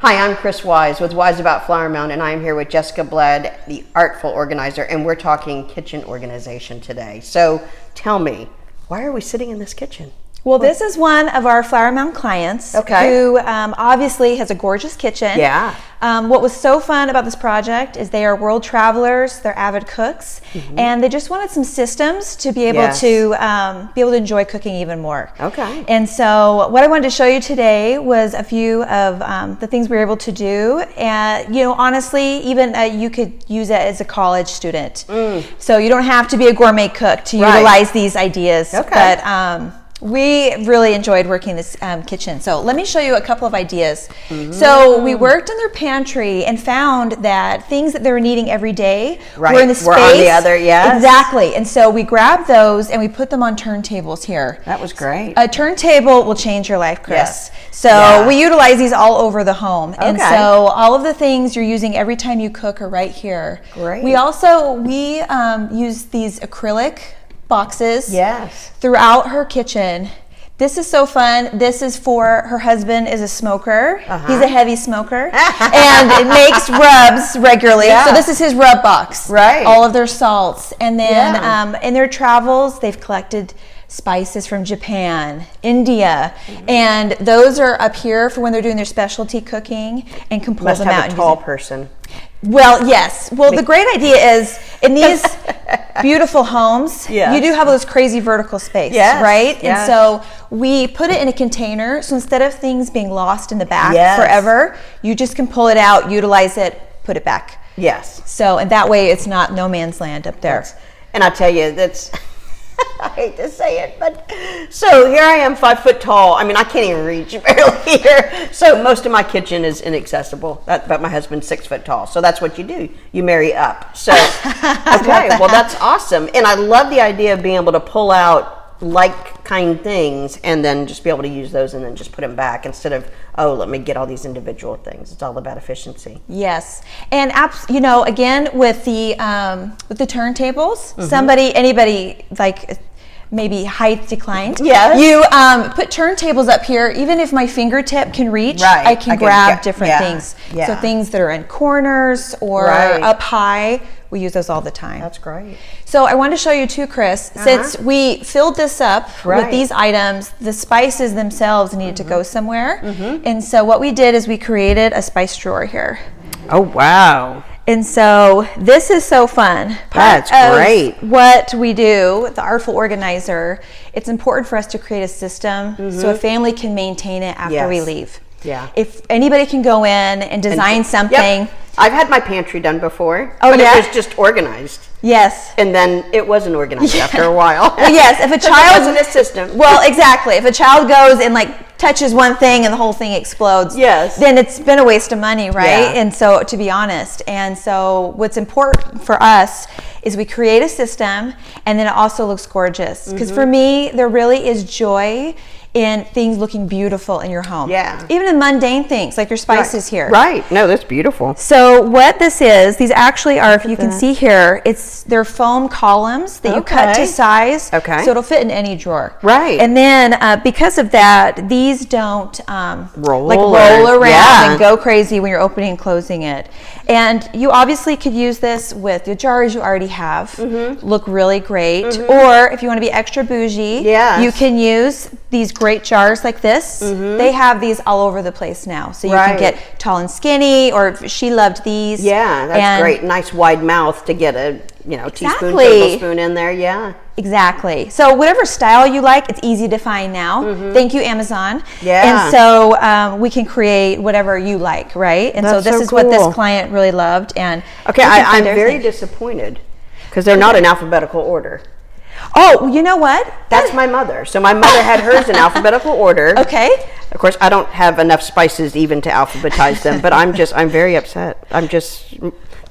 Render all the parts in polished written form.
Hi, I'm Chris Wise with Wise About Flower Mound, and I'm here with Jessica Blad, the Artful Organizer, and we're talking kitchen organization today. So tell me, why are we sitting in this kitchen? Well, this is one of our Flower Mound clients who obviously has a gorgeous kitchen. Yeah. What was so fun about this project is they are world travelers, they're avid cooks, and they just wanted some systems to be able to enjoy cooking even more. Okay. And so what I wanted to show you today was a few of the things we were able to do. And, honestly, even you could use it as a college student. So you don't have to be a gourmet cook to utilize these ideas. Okay. But, we really enjoyed working this kitchen. So let me show you a couple of ideas. So we worked in their pantry and found that things that they were needing every day were in the space. Were on the other, yes. Exactly. And so we grabbed those and we put them on turntables here. That was great. A turntable will change your life, Chris. So we utilize these all over the home. And so all of the things you're using every time you cook are right here. Great. We also, use these acrylic boxes throughout her kitchen. This is so fun. This is for her husband is a smoker. He's a heavy smoker and it makes rubs regularly. So this is his rub box. Right. All of their salts. And then in their travels, they've collected spices from Japan, India, and those are up here for when they're doing their specialty cooking and can pull them out. Must have a tall person. Well, yes. Well, the great idea is in these beautiful homes, you do have this crazy vertical space, right? And so we put it in a container. So instead of things being lost in the back forever, you just can pull it out, utilize it, put it back. Yes. So, and that way it's not no man's land up there. And I tell you, that's... I hate to say it, but so here I am, 5 foot tall. I mean, I can't even reach barely here. So most of my kitchen is inaccessible. But my husband's 6 foot tall, so that's what you do. You marry up. So okay, well that's awesome, and I love the idea of being able to pull out like kind things and then just be able to use those and then just put them back instead of let me get all these individual things. It's all about efficiency. Yes, and again with the turntables, anybody like maybe height declined. Yes. You put turntables up here. Even if my fingertip can reach, I can grab different things. Yeah. So things that are in corners or up high, we use those all the time. That's great. So I want to show you too, Chris, since we filled this up with these items, the spices themselves needed to go somewhere. And so what we did is we created a spice drawer here. Oh, wow. And so this is so fun. That's great. What we do, the Artful Organizer, it's important for us to create a system so a family can maintain it after we leave. Yeah. If anybody can go in and design something. I've had my pantry done before. Oh, but it was just organized. Yes. And then it wasn't organized after a while. Well, yes, if a child wasn't a system. Well, exactly. If a child goes and touches one thing and the whole thing explodes, then it's been a waste of money, right? Yeah. And so, to be honest, and so what's important for us is we create a system and then it also looks gorgeous. Because for me, there really is joy in things looking beautiful in your home. Yeah. Even in mundane things like your spices here. Right. No, that's beautiful. So what this is, these actually are, if you can see here, they're foam columns that you cut to size. Okay. So it'll fit in any drawer. Right. And then because of that, these don't roll around and go crazy when you're opening and closing it. And you obviously could use this with the jars you already have. Look really great. Or if you want to be extra bougie, you can use these great jars like this. They have these all over the place now. So you can get tall and skinny, or she loved these. Yeah, that's great. Nice wide mouth to get a teaspoon, tablespoon in there. Yeah. Exactly. So whatever style you like, it's easy to find now. Thank you, Amazon. Yeah. And so we can create whatever you like, right? And so this is what this client really loved. And okay, I'm very disappointed because they're not in alphabetical order. Oh, you know what? That's my mother. So my mother had hers in alphabetical order. Okay. Of course, I don't have enough spices even to alphabetize them, but I'm very upset.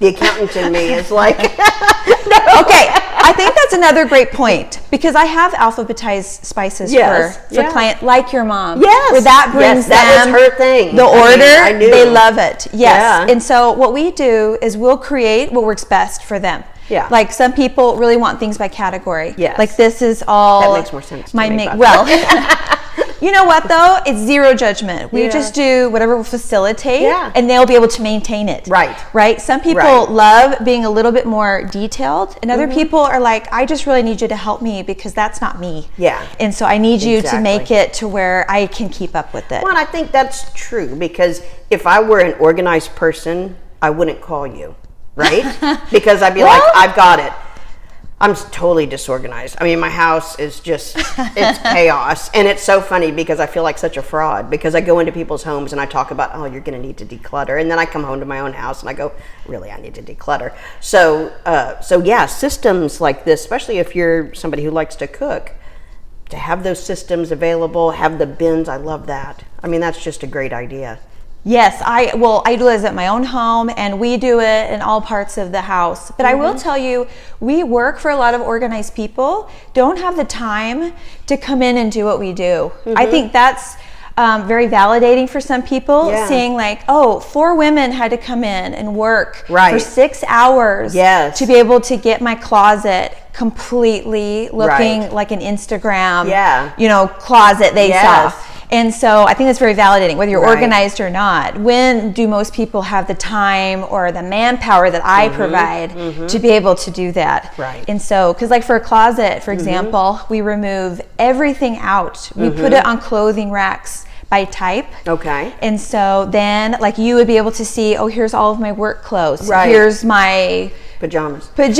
The accountant in me is like, no. Okay, I think that's another great point because I have alphabetized spices for client like your mom. Yes. Where that brings that was her thing. The order, I knew. They love it. Yes. Yeah. And so what we do is we'll create what works best for them. Yeah. Like some people really want things by category. Yes. Like this is all. That makes more sense to me. Well, You know what though? It's zero judgment. We just do whatever will facilitate, and they'll be able to maintain it. Right. Some people love being a little bit more detailed, and other people are like, I just really need you to help me because that's not me. And so I need you to make it to where I can keep up with it. Well, and I think that's true, because if I were an organized person, I wouldn't call you, right? Because I'd be like, I've got it. I'm totally disorganized. I mean, my house is just, it's chaos. And it's so funny because I feel like such a fraud, because I go into people's homes and I talk about, oh, you're going to need to declutter. And then I come home to my own house and I go, really, I need to declutter. So yeah, systems like this, especially if you're somebody who likes to cook, to have those systems available, have the bins, I love that. I mean, that's just a great idea. Yes, I do this at my own home, and we do it in all parts of the house. But I will tell you, we work for a lot of organized people, don't have the time to come in and do what we do. I think that's very validating for some people, seeing like, oh, 4 women had to come in and work for 6 hours to be able to get my closet completely looking like an Instagram, closet they saw. And so I think that's very validating, whether you're organized or not. When do most people have the time or the manpower that I provide to be able to do that? And so, because like for a closet, for example, we remove everything out. We put it on clothing racks by type. And so then like you would be able to see, oh, here's all of my work clothes. Here's my pajamas. Because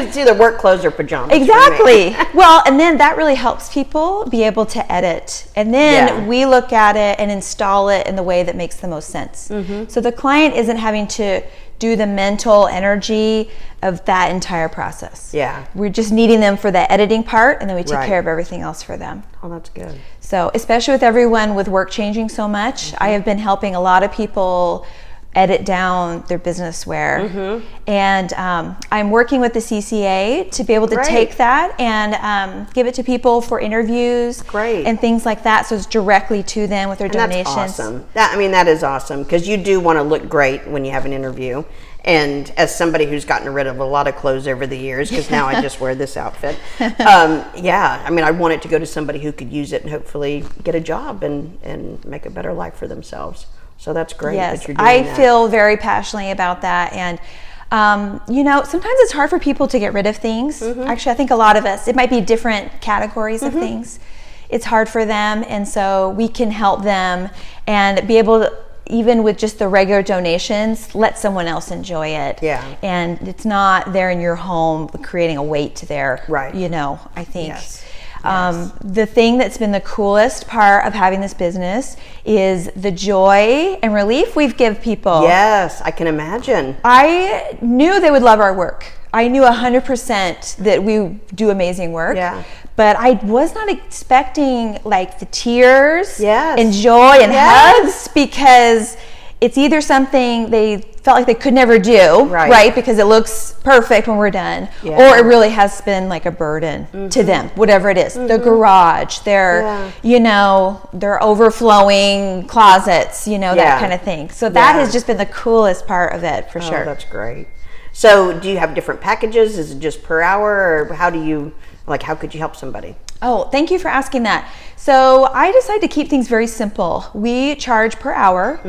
it's either work clothes or pajamas. Exactly. Well, and then that really helps people be able to edit. And then we look at it and install it in the way that makes the most sense. So the client isn't having to do the mental energy of that entire process. We're just needing them for the editing part, and then we take care of everything else for them. Oh, that's good. So especially with everyone with work changing so much, I have been helping a lot of people edit down their business wear. And I'm working with the CCA to be able to take that and give it to people for interviews and things like that. So it's directly to them with their donations. That's awesome. That is awesome, because you do want to look great when you have an interview. And as somebody who's gotten rid of a lot of clothes over the years, because now I just wear this outfit, I want it to go to somebody who could use it and hopefully get a job and make a better life for themselves. So that's great that you're doing that. I feel very passionately about that. And, sometimes it's hard for people to get rid of things. Actually, I think a lot of us, it might be different categories of things. It's hard for them. And so we can help them and be able to, even with just the regular donations, let someone else enjoy it. And it's not there in your home creating a weight there. I think. The thing that's been the coolest part of having this business is the joy and relief we've given people. Yes, I can imagine. I knew they would love our work. I knew 100% that we do amazing work. But I was not expecting like the tears and joy and hugs, because it's either something they felt like they could never do, because it looks perfect when we're done, or it really has been like a burden to them, whatever it is. The garage, their their overflowing closets, that kind of thing. So that has just been the coolest part of it, for sure. That's great. So do you have different packages? Is it just per hour, or how could you help somebody? Oh, thank you for asking that. So I decided to keep things very simple. We charge per hour.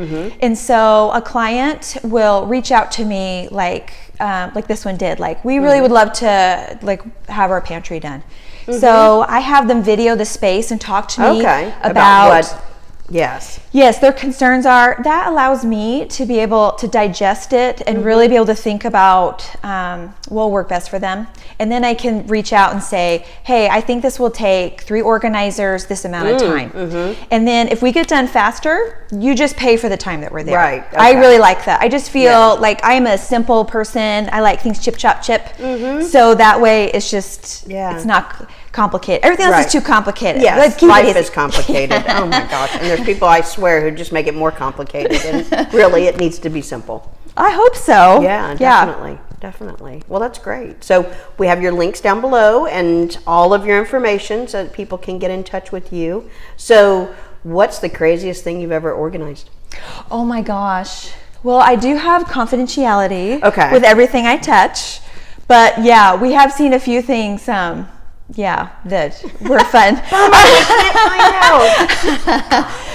And so a client will reach out to me like this one did. Like, we really would love to have our pantry done. So I have them video the space and talk to me about what. Yes, their concerns are. That allows me to be able to digest it and really be able to think about what will work best for them. And then I can reach out and say, hey, I think this will take 3 organizers this amount of time. And then if we get done faster, you just pay for the time that we're there. I really like that. I just feel like I'm a simple person. I like things chip, chop, chip. So that way it's just, it's not complicated. Everything else is too complicated. Yes, life is complicated. Oh my gosh. And there's people, I swear, who just make it more complicated. And really, it needs to be simple. I hope so. Yeah, definitely. Well, that's great. So we have your links down below and all of your information so that people can get in touch with you. So what's the craziest thing you've ever organized? Oh my gosh. Well, I do have confidentiality with everything I touch. But yeah, we have seen a few things that we're fun.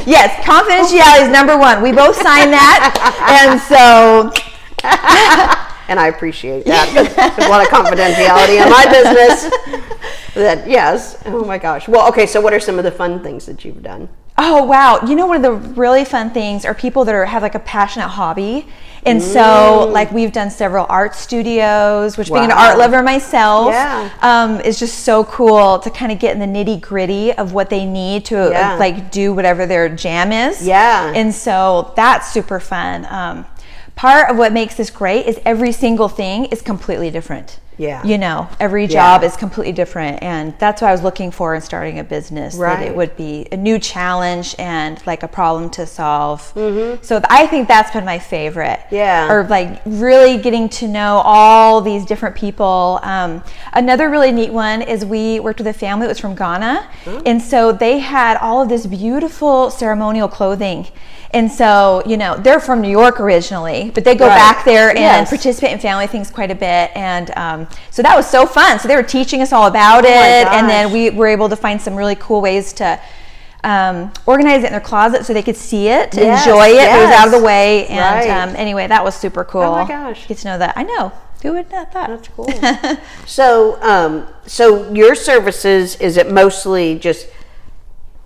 Yes, confidentiality is number one. We both signed that, and so. And I appreciate that. There's a lot of confidentiality in my business. That yes. Oh my gosh. Well, okay. So, what are some of the fun things that you've done? Oh wow! You know, one of the really fun things are people that have like a passionate hobby, and so like we've done several art studios. Which being an art lover myself, is just so cool to kind of get in the nitty gritty of what they need to like do whatever their jam is. Yeah. And so that's super fun. Part of what makes this great is every single thing is completely different. Yeah. You know, every job is completely different. And that's what I was looking for in starting a business. Right. That it would be a new challenge and like a problem to solve. So I think that's been my favorite. Yeah. Or like really getting to know all these different people. Another really neat one is we worked with a family that was from Ghana. And so they had all of this beautiful ceremonial clothing. And so, you know, they're from New York originally, but they go back there and participate in family things quite a bit. And so that was so fun. So they were teaching us all about it. And then we were able to find some really cool ways to organize it in their closet so they could see it, enjoy it. It was out of the way. And anyway, that was super cool. Oh my gosh. Get to know that. I know. Who would have thought? That's cool. So your services, is it mostly just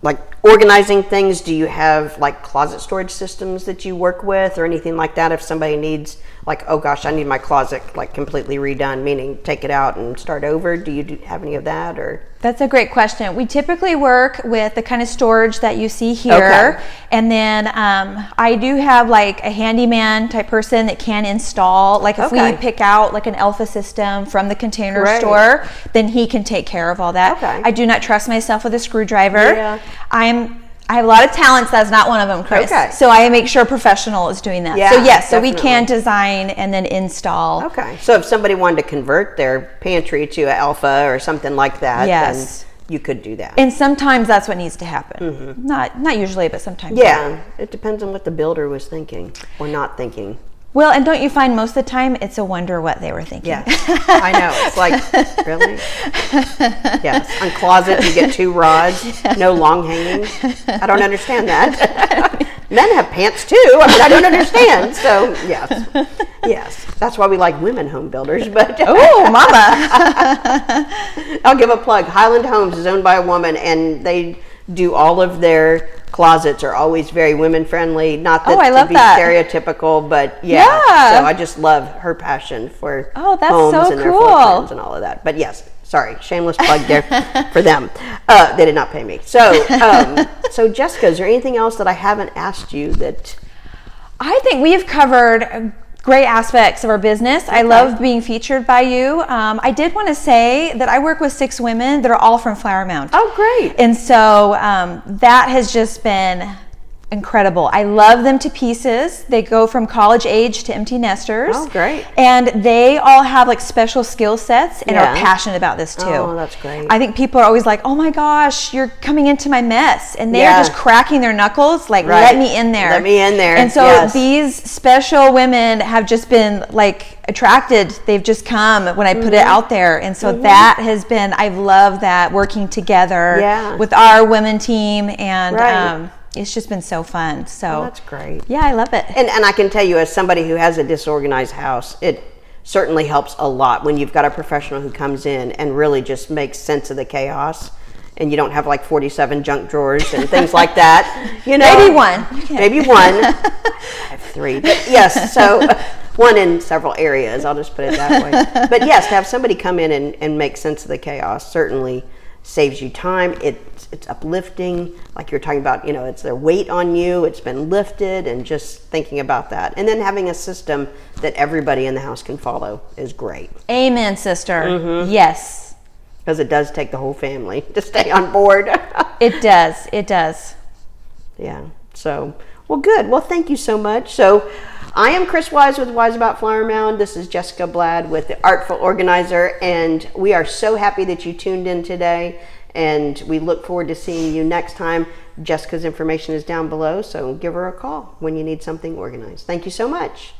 like organizing things? Do you have like closet storage systems that you work with or anything like that? If somebody needs like, oh gosh, I need my closet like completely redone, meaning take it out and start over. Do you have any of that? Or that's a great question. We typically work with the kind of storage that you see here. And then I do have like a handyman type person that can install. Like if we pick out like an Alpha system from the Container Store, then he can take care of all that. I do not trust myself with a screwdriver. I have a lot of talents. That's not one of them, Chris. So I make sure a professional is doing that. So yes, so we can design and then install. So if somebody wanted to convert their pantry to an Alpha or something like that, then you could do that. And sometimes that's what needs to happen. Not usually, but sometimes. It depends on what the builder was thinking or not thinking. Well, and don't you find most of the time it's a wonder what they were thinking? I know. It's like, really? Yes. On closet, you get 2 rods, no long hanging. I don't understand that. Men have pants too. I mean, I don't understand. So, yes. That's why we like women home builders. But oh, mama. I'll give a plug. Highland Homes is owned by a woman, and they do all of their closets are always very women friendly. Not that to be stereotypical, but so I just love her passion for homes and their floor plans and all of that. But yes, sorry, shameless plug there for them. They did not pay me. So so Jessica, is there anything else that I haven't asked you that? I think we have covered great aspects of our business. I love being featured by you. I did want to say that I work with 6 women that are all from Flower Mound. Oh, great. And so that has just been incredible. I love them to pieces. They go from college age to empty nesters. Oh, great. And they all have like special skill sets and are passionate about this too. Oh, that's great. I think people are always like, oh my gosh, you're coming into my mess. And they're just cracking their knuckles, like, let me in there. Let me in there. And so these special women have just been like attracted. They've just come when I put it out there. And so that has been, I've loved that, working together with our women team. And it's just been so fun. So that's great. Yeah, I love it. And I can tell you, as somebody who has a disorganized house, it certainly helps a lot when you've got a professional who comes in and really just makes sense of the chaos. And you don't have like 47 junk drawers and things like that. You know, maybe one. Maybe one. I have 3. But yes, so one in several areas. I'll just put it that way. But yes, to have somebody come in and make sense of the chaos certainly saves you time. It's uplifting, like you're talking about, you know, it's their weight on you, it's been lifted, and just thinking about that. And then having a system that everybody in the house can follow is great. Amen, sister. Yes. Because it does take the whole family to stay on board. It does. It does. Yeah. So, well, good. Well, thank you so much. So, I am Chris Wise with Wise About Flower Mound. This is Jessica Blad with the Artful Organizer, and we are so happy that you tuned in today, and we look forward to seeing you next time. Jessica's information is down below, so give her a call when you need something organized. Thank you so much.